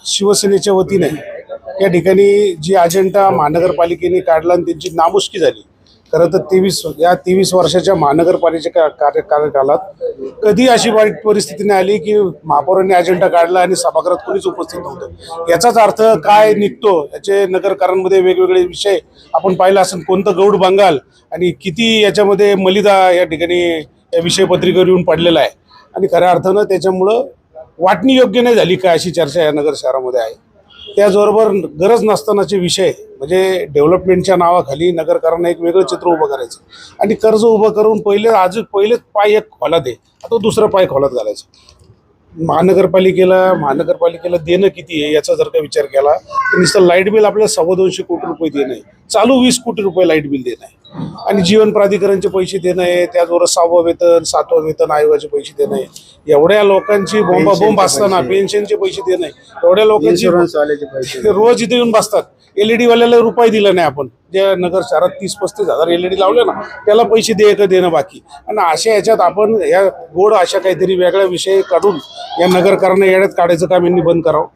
शिवसेनेच्या वतीने या ठिकाणी जी अजेंडा महानगरपालिकेने काढला आणि त्यांची नामुष्की झाली. खरं तर 23 वर्षाच्या महानगरपालिकेच्या कार्यकालात कधी अशी वाईट परिस्थिती नाही आली की महापौरांनी अजेंडा काढला आणि सभागृहात कोणीच उपस्थित नव्हतं. याचाच अर्थ काय निघतो याचे नगरकारांमध्ये वेगवेगळे विषय आपण पाहिला असेल. कोणतं गौड बंगाल आणि किती याच्यामध्ये मलिदा या ठिकाणी या विषयपत्रिकेवर येऊन पडलेला आहे आणि खऱ्या अर्थानं त्याच्यामुळं वाटणी योग्य नाही झाली का अशी चर्चा या नगर शहरामध्ये आहे. त्याचबरोबर गरज नसतानाचे विषय म्हणजे डेव्हलपमेंटच्या नावाखाली नगरकरांना एक वेगळं चित्र उभं करायचं आणि कर्ज उभं करून पहिलेच पाय एक खोलात आहे, आता दुसरं पाय खोलात घालायचं. महानगरपालिकेला देणं किती आहे याचा जर का विचार केला तर नुसतं लाईट बिल आपल्याला 250 कोटी रुपये देणं आहे, चालू 20 कोटी रुपये लाईट बिल देणं आहे आणि जीवन प्राधिकरणचे पैसे देणं आहे, त्याचबरोबर 6वं वेतन 7वं वेतन आयोगाचे पैसे देणं आहे. एवढ्या लोकांची बोंब असताना पेन्शनचे पैसे देणं आहे, एवढ्या लोकांची रोज इथे येऊन बसतात. LED वाल्याला रुपये दिला नाही आपण, ज्या नगर शहरात 30-35 हजार LED लावले ना त्याला पैसे देणं बाकी. आणि अशा याच्यात आपण या गोड अशा काहीतरी वेगळा विषय काढून या नगरकरांना येड्यात काढायचं काम यांनी बंद करावं.